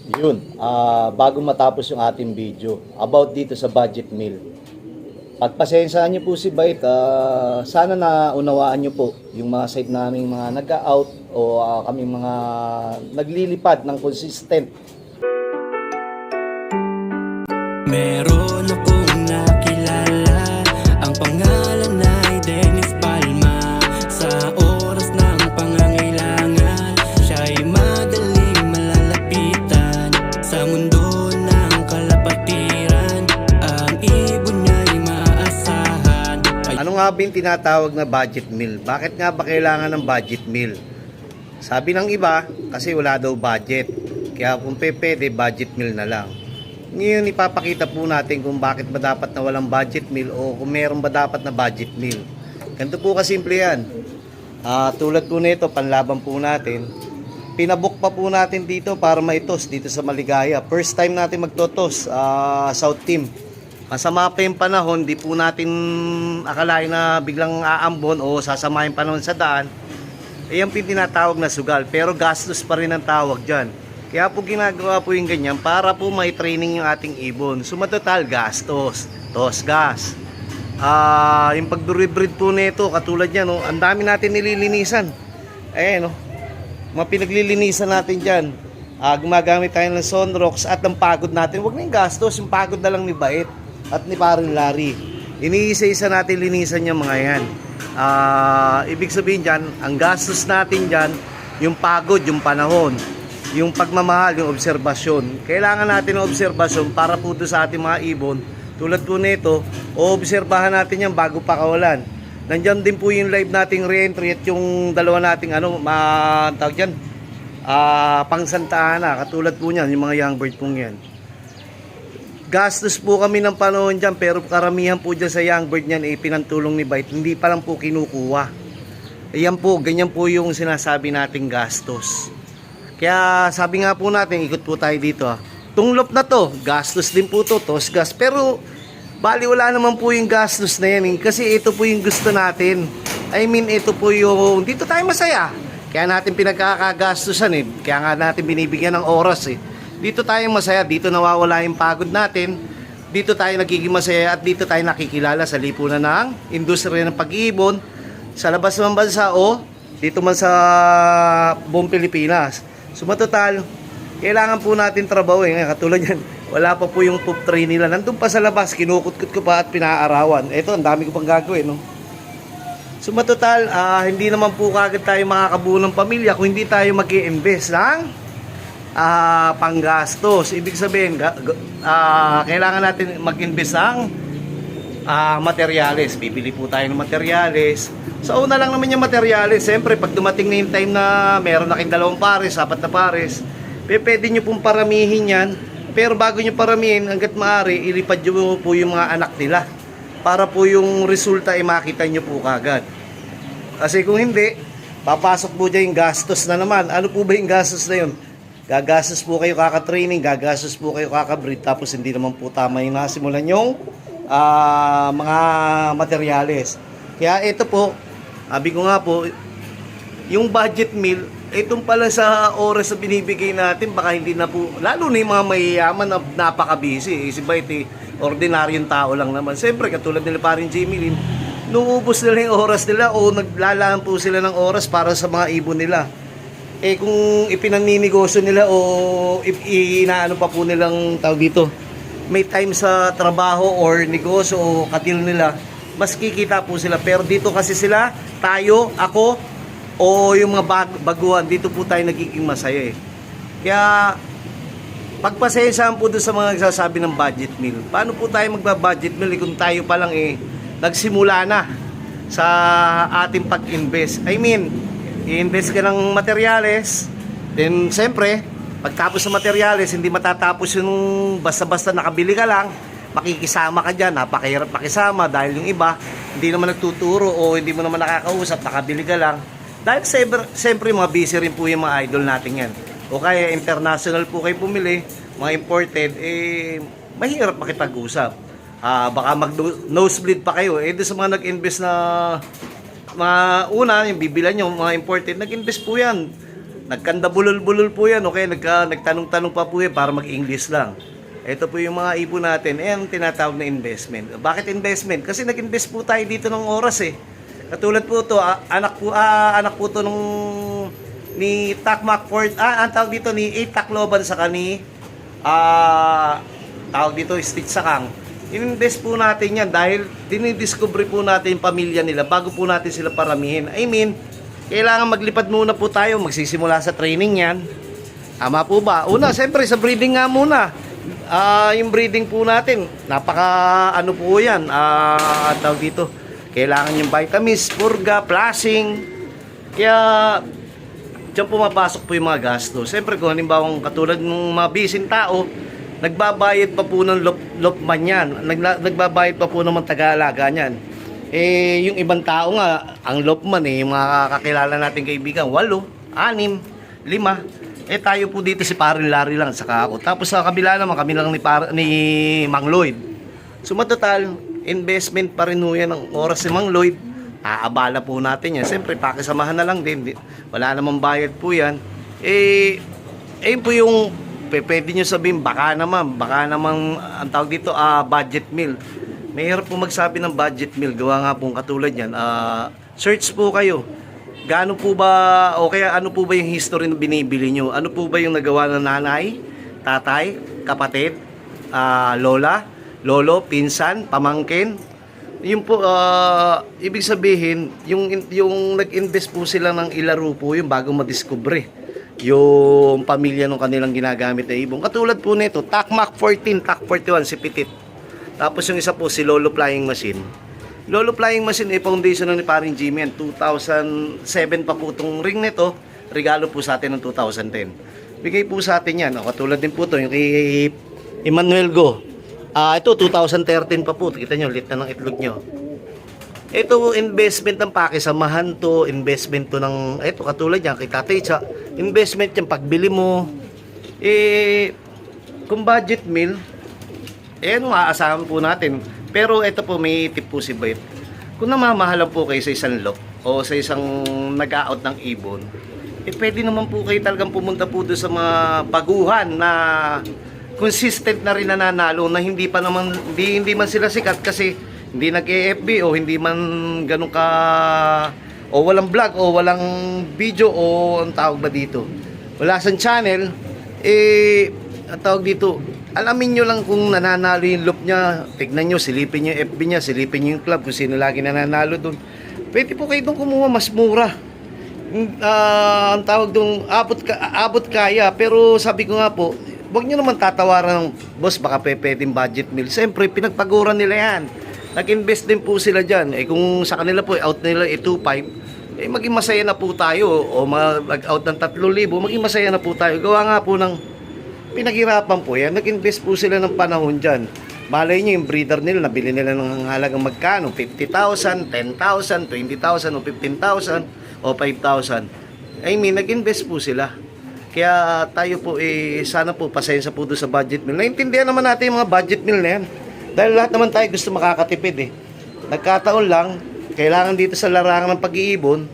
Yun, bago matapos yung ating video about dito sa budget meal. Pagpasensyahan niyo po si Bait, sana na unawaan niyo po yung mga side naming mga nag-out o kaming mga naglilipad ng consistent. Meron akong nakilala, ang pangalan ay Dennis Palma. Sa oras ng pangangailangan, siya'y madaling malalapitan. Sa mundo ng kalapatiran, ang ibon niya'y maaasahan. Ano nga ba yung tinatawag na budget meal? Bakit nga ba kailangan ng budget meal? Sabi ng iba, kasi wala daw budget. Kaya kung pwede, budget meal na lang. Ngayon ipapakita po natin kung bakit ba dapat na walang budget meal o kung meron ba dapat na budget meal. Ganito po kasimple yan. Tulad po nito, panlaban po natin. Pinabook pa po natin dito para maitos dito sa Maligaya. First time natin magtotos, South Team. Masama pa yung panahon, di po natin akalain na biglang aambon o sasamahin panahon sa daan. Yan po yung tinatawag na sugal, pero gastos pa rin ang tawag dyan. Kaya po ginagawa po yung ganyan para po may training yung ating ibon. Sumatotal gastos, gas. Yung pagduribrid po nito, katulad yan, no, ang dami natin nililinisan. Ayan, no, mga pinaglilinisan natin dyan. Gumagamit tayo ng Sunrox at ang pagod natin. Huwag na yung gastos, yung pagod na lang ni Bait at ni Paring Larry. Iniisa-isa natin linisan yung mga yan. Ibig sabihin dyan, ang gastos natin dyan, yung pagod, yung panahon, yung pagmamahal, yung obserbasyon. Kailangan natin ng obserbasyon para po sa ating mga ibon. Tulad po nito, obserbahan natin yan bago pa kawalan. Nandiyan din po yung live nating re-entry at yung dalawa nating tawag dyan, pang Santa Ana. Katulad po niyan, yung mga young bird pong yan. Gastos po kami ng panahon dyan, pero karamihan po dyan sa young bird niyan, pinantulong ni Bait. Hindi pa lang po kinukuha. Ayan po, ganyan po yung sinasabi nating gastos. Kaya sabi nga po natin, ikot po tayo dito. Tunglop na to, gastos din po to, tos gas. Pero bali wala naman po yung gastos na yan. Kasi ito po yung gusto natin. I mean, ito po yung, dito tayo masaya. Kaya natin pinagkakagastusan eh. Kaya nga natin binibigyan ng oras eh. Dito tayo masaya, dito nawawala yung pagod natin. Dito tayo nagiging masaya at dito tayo nakikilala sa lipunan ng industriya ng pag-iibon. Sa labas ng bansa o dito man sa buong Pilipinas. So matotal, kailangan po natin trabaho eh. Katulad yan, wala pa po yung poop tray nila. Nandun pa sa labas, kinukut-kut ko pa at pinaarawan. Ito, ang dami ko pang gagawin, no? So matotal, hindi naman po kagad tayo makakabuo ng pamilya kung hindi tayo mag-i-invest ng panggastos. Ibig sabihin, kailangan natin mag-invest ng materyales. Bibili po tayo ng materyales. Sa una lang naman yung materyales. Siyempre, pag dumating na yung time na meron na kayong 2 pares, 4 na pares, pwede nyo pong paramihin yan. Pero bago nyo paramihin, hanggat maaari, ilipad nyo po yung mga anak nila. Para po yung resulta ay makita nyo po kagad. Kasi kung hindi, papasok po dyan yung gastos na naman. Ano po ba yung gastos na yun? Gagastos po kayo kaka-training, gagastos po kayo kaka-breed, tapos hindi naman po tama yung nasimulan yung mga materyales. Kaya ito po, sabi ko nga po, yung budget meal, itong pala sa oras na binibigay natin, baka hindi na po, lalo na yung mga mayayaman na napaka-busy. Si Bait, ordinaryong tao lang naman. Siyempre, katulad nila parin Jimmy Lin, nuubos nila yung oras nila o naglalaan po sila ng oras para sa mga ibon nila. Kung ipinaninegosyo nila o inaano pa po nilang tawag dito, may time sa trabaho or negosyo o katil nila, mas kikita po sila. Pero dito kasi sila, tayo, ako, o yung mga baguhan, dito po tayo nagiging masaya eh. Kaya, pagpasensyahan po doon sa mga nagsasabi ng budget meal. Paano po tayo magba-budget meal kung tayo pa lang nagsimula na sa ating pag-invest? I mean, i-invest ka ng materyales, then siyempre, pagtapos sa materyales, hindi matatapos yung basta-basta nakabili ka lang, makikisama ka dyan, napakahirap makisama dahil yung iba, hindi naman nagtuturo o hindi mo naman nakakausap, nakabili ka lang. Dahil siyempre mga busy rin po yung mga idol natin yan. O kaya international po kayo pumili, mga imported, mahirap makipag-usap. Baka mag-nosebleed pa kayo. Doon sa mga nag-invest na mga una, yung bibilan nyo, mga imported, nag-invest po yan. Nagkanda bulol-bulol po yan, okay? Nagtanong-tanong pa po yan para mag-English lang. Ito po yung mga ibon natin. Ayan ang tinatawag na investment. Bakit investment? Kasi nag-invest po tayo dito ng oras eh. Katulad po to, anak po to nung ni Takmak Ford, ang tawag dito ni A. Tacloban sa kani, tawag dito Stitch Sakang. Ininvest po natin yan dahil dinidiscover po natin yung pamilya nila bago po natin sila paramihin. I mean, kailangan maglipad muna po tayo, magsisimula sa training yan. Tama po ba? Una, siyempre sa breeding nga muna. Yung breeding po natin, napaka ano po yan, tawag dito, kailangan yung vitamins, purga, flashing. Kaya diyan pumapasok po yung mga gasto. Siyempre kung halimbawa katulad ng mga busy tao, nagbabayad pa po ng lopman yan, nagbabayad pa po ng taga-alaga niyan. Eh, yung ibang tao nga, ang lopman yung mga kakilala nating kaibigan, 8, 6, 5. Eh tayo po dito si Parin Larry lang saka ako. Tapos sa kabila naman kami lang ni Mang Lloyd. So matotal, investment pa rin ho yan ng oras ni Mang Lloyd. Aabala po natin yan. Siyempre pakisamahan na lang din. Wala namang bayad po yan. Ayun po yung pwede nyo sabihin, baka naman ang tawag dito, budget meal. Mahirap po magsabi ng budget meal. Gawa nga pong katulad yan. Search po kayo. Gaano po ba, o kaya ano po ba yung history na binibili nyo? Ano po ba yung nagawa ng nanay, tatay, kapatid, lola, lolo, pinsan, pamangkin? Yun po, ibig sabihin, yung nag-invest po sila ng ilaro po yung bago madiskubre yung pamilya ng kanilang ginagamit na ibon. Katulad po nito, Takmak 14, Tak 41, si Pitit. Tapos yung isa po, si Lolo Flying Machine. Lolo Flying Machine, foundation ni Paring Jimmy yan. 2007 pa po itong ring nito. Regalo po sa atin ng 2010. Bigay po sa atin yan. Katulad din po ito, yung kay Emmanuel Go. Ito, 2013 pa po. Kita nyo, lit na ng itlog nyo. Ito, investment ng pakisamahan to. Investment to ng, ito, katulad yan, kay Tatay Cha. Investment yung pagbili mo. Kung budget meal, ano aasahan po natin. Pero ito po, may tip po si Bait. Kung namamahalan po kayo sa isang lot o sa isang nag-out ng ibon, pwede naman po kayo talagang pumunta po doon sa mga baguhan na consistent na rin nananalo na hindi man sila sikat kasi hindi nag-FB o hindi man ganun ka o walang vlog o walang video o ang tawag ba dito. Wala sa channel, ang tawag dito, alamin nyo lang kung nananalo yung loop niya. Tignan nyo, silipin nyo yung FB niya, silipin nyo yung club kung sino lagi nananalo doon. Pwede po kayo doon kumuha mas mura. Ang tawag doon, abot kaya. Pero sabi ko nga po, huwag nyo naman tatawaran ng boss, baka pwedeng budget meal. Siyempre, pinagpaguran nila yan. Nag-invest din po sila dyan. Kung sa kanila po, out nila 2.5, maging masaya na po tayo. O mag-out ng 3,000, maging masaya na po tayo. Gawa nga po ng pinaghirapan po yan, nag-invest po sila ng panahon dyan. Malay nyo yung breeder nila, nabili nila ng halagang magkano, 50,000, 10,000, 20,000, o 15,000, o 5,000. I mean, nag-invest po sila. Kaya tayo po, sana po, pasensya po doon sa budget meal. Naintindihan naman natin yung mga budget meal na yan. Dahil lahat naman tayo gusto makakatipid Nagkataon lang, kailangan dito sa larangan ng pag-iibon,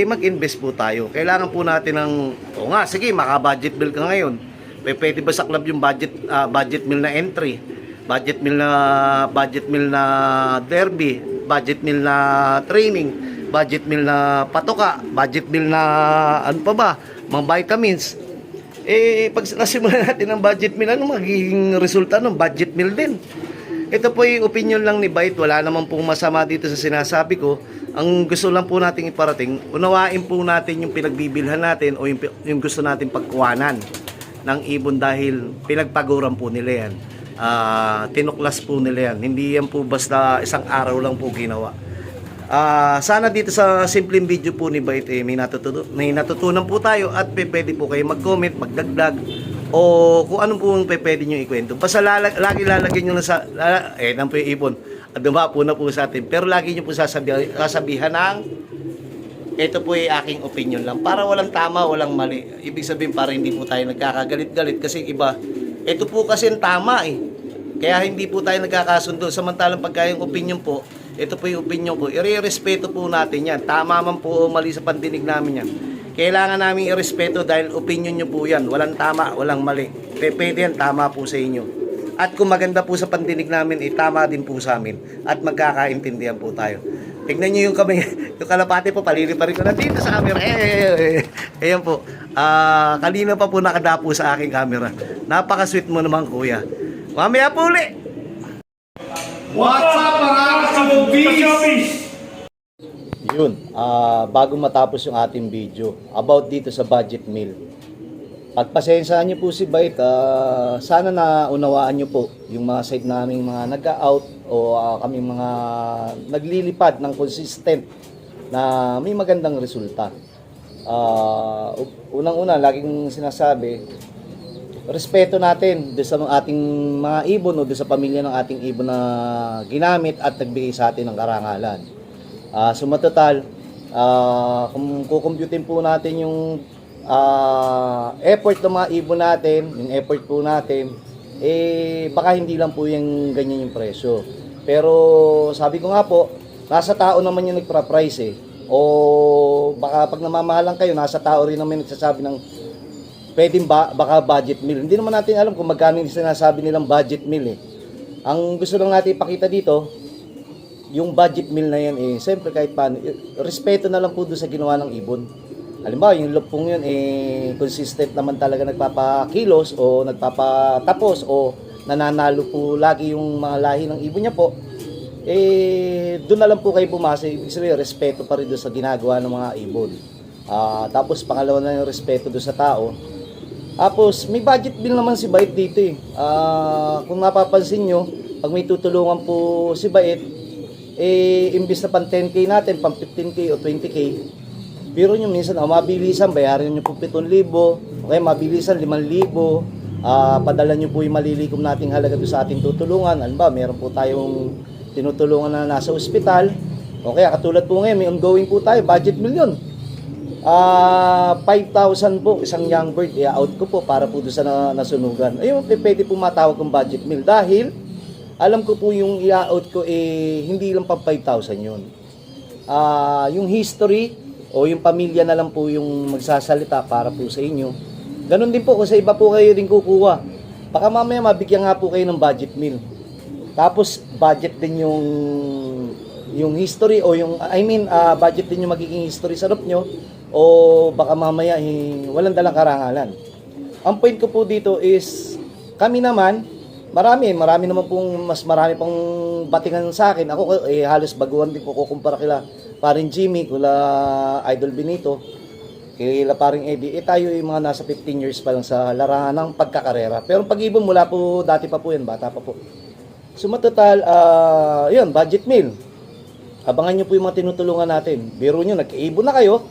mag-invest po tayo. Kailangan po natin ng, o nga, sige, maka-budget meal ka ngayon. Pwede ba sa club yung budget meal na entry, budget meal na derby, budget meal na training, budget meal na patoka, budget meal na ano pa ba, mga vitamins. Pag nasimulan natin ang budget meal, ano magiging resulta ng budget meal din? Ito po yung opinion lang ni Bait, wala naman pong masama dito sa sinasabi ko. Ang gusto lang po nating iparating, unawain po natin yung pinagbibilhan natin o yung gusto nating pagkuhanan ng ibon dahil pinagpaguran po nila yan. Tinuklas po nila yan. Hindi yan po basta isang araw lang po ginawa. Sana dito sa simpleng video po ni Bait may natutunan po tayo at pwede po kayo mag-comment, magdagdag o kung anong po pwede nyo ikwento. Basta lagi lalagyan nyo na sa nan po yung ibon. Dumapo na po sa atin. Pero lagi nyo po sasabihan ng ito po ay aking opinion lang. Para walang tama, walang mali. Ibig sabihin para hindi po tayo nagkakagalit-galit. Kasi iba, ito po kasi ang tama Kaya hindi po tayo nagkakasundo. Samantalang pagka yung opinion po, ito po yung opinion ko. I-respeto po natin yan. Tama man po o mali sa pandinig namin yan. Kailangan namin irespeto dahil opinion nyo po yan. Walang tama, walang mali. Pwede yan, tama po sa inyo. At kung maganda po sa pandinig namin, tama din po sa amin. At magkakaintindihan po tayo. Tignan nyo yung kami, yung kalapate po, paliliparin ko na dito sa camera. Ayan po. Kanina pa po nakadapo sa aking camera. Napaka-sweet mo naman, kuya. Mamaya po uli! What's up mga ka-showbiz? Yun, bago matapos yung ating video about dito sa budget meal. Pagpasensyahan niyo po si Bait, sana na unawaan niyo po yung mga side naming mga nag-out o kaming mga naglilipad ng consistent na may magandang resulta. Unang-una, laging sinasabi, respeto natin doon sa ating mga ibon o doon sa pamilya ng ating ibon na ginamit at nagbigay sa atin ng karangalan. Sumatotal, kung kukumputin po natin yung effort ng mga ibon natin, yung effort po natin, baka hindi lang po yung ganyan yung presyo. Pero sabi ko nga po, nasa tao naman yung nagpa-price O baka pag namamahalan kayo, nasa tao rin naman nagsasabi ng pwedeng baka budget meal. Hindi naman natin alam kung magkano yung sinasabi nilang budget meal Ang gusto lang natin ipakita dito, yung budget meal na yan siyempre kahit paano, respeto na lang po doon sa ginawa ng ibon. Halimbawa, yung lupong yun, consistent naman talaga nagpapakilos o nagpapatapos o nananalo po lagi yung mga lahi ng ibon niya po, doon na lang po kayo pumasa. Ibig sabihin, respeto pa rin doon sa ginagawa ng mga ibon. Tapos, pangalawa na yung respeto doon sa tao. Tapos, may budget bill naman si Bait dito kung napapansin nyo, pag may tutulungan po si Bait, imbis na pang 10k natin, pang 15k o 20k, pero nyo minsan, mabilisan, bayaran nyo po 7,000, okay, mabilisan 5,000, padala nyo po yung malilikom nating halaga doon sa ating tutulungan. Ano ba, meron po tayong tinutulungan na nasa ospital, okay, katulad po ngayon, may ongoing po tayo, budget million. 5,000 po, isang young bird, i-out ko po para po doon sa nasunugan. Ayun, pwede po matawag ng budget meal dahil, alam ko po yung i-out ko, hindi lang pa 5,000 yun. Yung history, o yung pamilya na lang po yung magsasalita para po sa inyo. Ganon din po kung sa iba po kayo din kukuha. Baka mamaya mabigyan nga po kayo ng budget meal. Tapos budget din yung history o yung budget din yung magiging history sa rep nyo o baka mamaya walang dalang karangalan. Ang point ko po dito is kami naman marami naman pong mas marami pang batingan sa akin. Ako halos baguhan din ko kukumpara kila paring Jimmy, kula Idol Benito, kila paring Eddie, tayo yung mga nasa 15 years pa lang sa larangan ng pagkakarera. Pero pag-ibon mula po, dati pa po yan, bata pa po. Sumatotal, yun, budget meal. Abangan nyo po yung mga tinutulungan natin. Biro nyo, nagkaibon na kayo,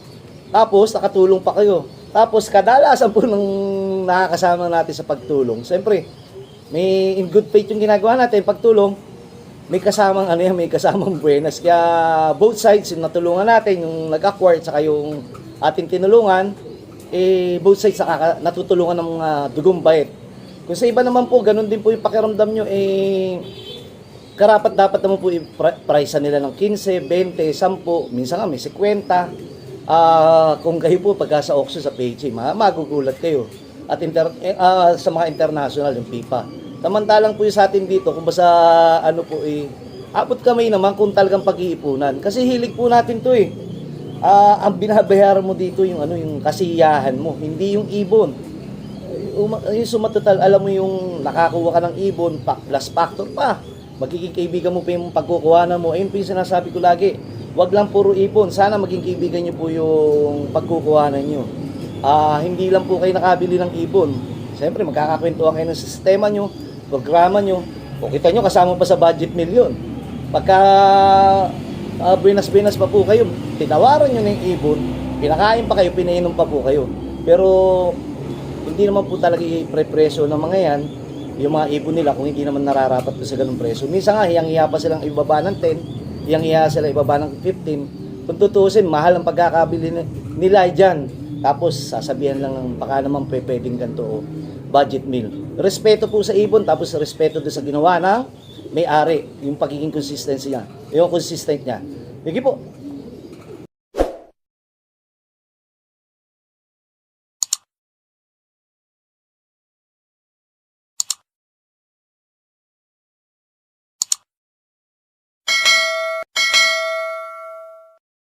tapos nakatulong pa kayo. Tapos kadalasan po ng nakakasama natin sa pagtulong. Siyempre, may in good faith yung ginagawa natin, pagtulong, may kasamang may kasamang buenas. Kaya both sides yung natulungan natin, yung nag-acquire saka yung ating tinulungan, both sides natutulungan ng mga dugong bait. Kung sa iba naman po, ganun din po yung pakiramdam nyo, karapat dapat naman po i-price nila ng 15, 20, 10, minsan nga may 50. Kung kayo po pagka sa auction sa PHA, magugulat kayo. At sa mga international, yung FIFA. Samantalang po yung sa atin dito, kung basta abot kamay naman kung talagang pag-iipunan. Kasi hilig po natin to ang binabayaran mo dito yung yung kasiyahan mo, hindi yung ibon. Yung sumatotal, alam mo yung nakakuha ka ng ibon, plus factor pa. Magiging kaibigan mo pa yung pagkukuhanan mo. Ayun po yung sinasabi ko lagi, wag lang puro ibon. Sana maging kaibigan nyo po yung pagkukuhanan nyo. Hindi lang po kayo nakabili ng ibon. Siyempre, magkakakwentuhan kayo ng sistema nyo, programa nyo. O kita nyo, kasama pa sa budget million. Pagka buenas-buenas pa po kayo, tinawaran nyo ng ibon, pinakain pa kayo, pinainom pa po kayo. Pero, hindi naman po talaga i-pre-presyo ng mga yan, yung mga ibon nila, kung hindi naman nararapat ko sa ganung presyo. Minsan nga, hiyang-hiya pa silang ibaba ng 10, hiyang-hiya sila ibaba ng 15. Kung tutusin, mahal ang pagkakabili nila dyan. Tapos, sasabihan lang ng baka naman pwedeng ganito budget meal. Respeto po sa ibon, tapos respeto doon sa ginawa ng may-ari, yung pagiging consistency niya, yung consistent niya. Sige po.